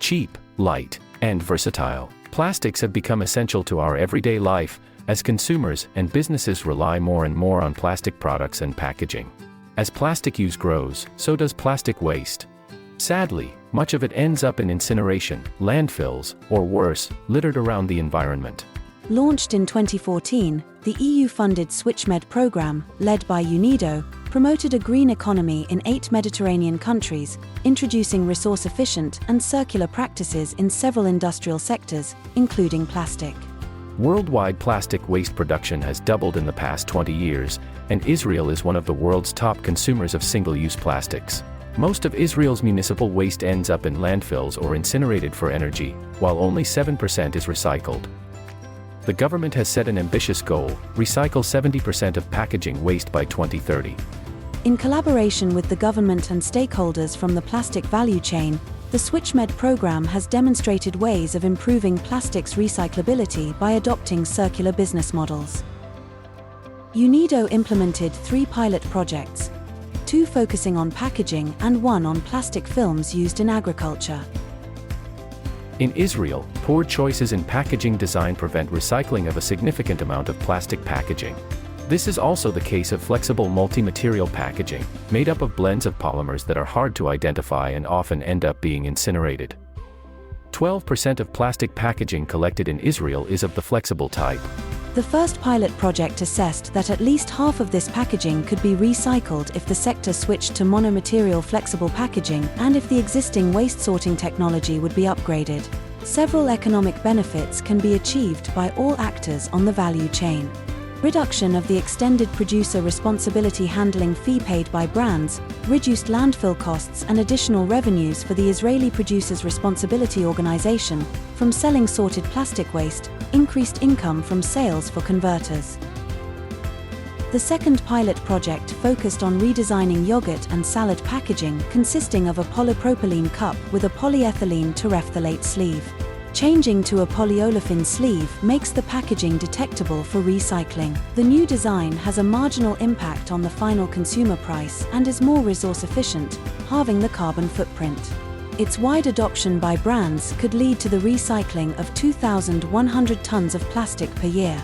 Cheap, light, and versatile, plastics have become essential to our everyday life, as consumers and businesses rely more and more on plastic products and packaging. As plastic use grows, so does plastic waste. Sadly, much of it ends up in incineration, landfills, or worse, littered around the environment. Launched in 2014, the EU-funded SwitchMed program, led by UNIDO, promoted a green economy in 8 Mediterranean countries, introducing resource-efficient and circular practices in several industrial sectors, including plastic. Worldwide plastic waste production has doubled in the past 20 years, and Israel is one of the world's top consumers of single-use plastics. Most of Israel's municipal waste ends up in landfills or incinerated for energy, while only 7% is recycled. The government has set an ambitious goal: recycle 70% of packaging waste by 2030. In collaboration with the government and stakeholders from the plastic value chain, the SwitchMed program has demonstrated ways of improving plastics recyclability by adopting circular business models. UNIDO implemented 3 pilot projects, 2 focusing on packaging and 1 on plastic films used in agriculture. In Israel, poor choices in packaging design prevent recycling of a significant amount of plastic packaging. This is also the case of flexible multi-material packaging, made up of blends of polymers that are hard to identify and often end up being incinerated. 12% of plastic packaging collected in Israel is of the flexible type. The first pilot project assessed that at least half of this packaging could be recycled if the sector switched to monomaterial flexible packaging and if the existing waste sorting technology would be upgraded. Several economic benefits can be achieved by all actors on the value chain. Reduction of the extended producer responsibility handling fee paid by brands, reduced landfill costs and additional revenues for the Israeli Producers Responsibility Organization from selling sorted plastic waste, increased income from sales for converters. The second pilot project focused on redesigning yogurt and salad packaging, consisting of a polypropylene cup with a polyethylene terephthalate sleeve. Changing to a polyolefin sleeve makes the packaging detectable for recycling. The new design has a marginal impact on the final consumer price and is more resource efficient, halving the carbon footprint. Its wide adoption by brands could lead to the recycling of 2,100 tons of plastic per year.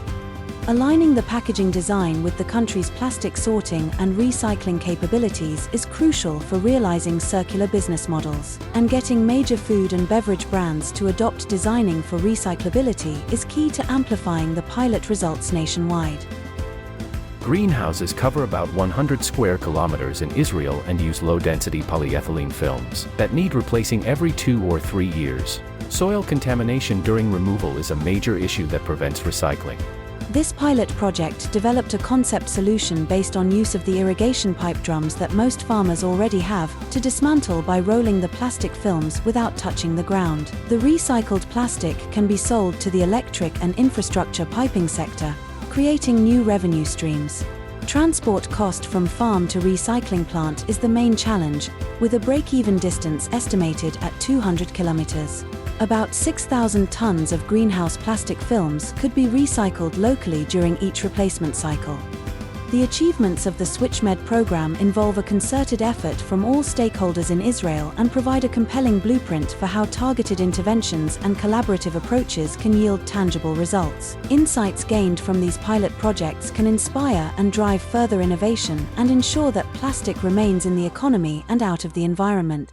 Aligning the packaging design with the country's plastic sorting and recycling capabilities is crucial for realizing circular business models, and getting major food and beverage brands to adopt designing for recyclability is key to amplifying the pilot results nationwide. Greenhouses cover about 100 square kilometers in Israel and use low-density polyethylene films that need replacing every 2 or 3 years. Soil contamination during removal is a major issue that prevents recycling. This pilot project developed a concept solution based on use of the irrigation pipe drums that most farmers already have, to dismantle by rolling the plastic films without touching the ground. The recycled plastic can be sold to the electric and infrastructure piping sector, creating new revenue streams. Transport cost from farm to recycling plant is the main challenge, with a break-even distance estimated at 200 kilometers. About 6,000 tons of greenhouse plastic films could be recycled locally during each replacement cycle. The achievements of the SwitchMed program involve a concerted effort from all stakeholders in Israel and provide a compelling blueprint for how targeted interventions and collaborative approaches can yield tangible results. Insights gained from these pilot projects can inspire and drive further innovation and ensure that plastic remains in the economy and out of the environment.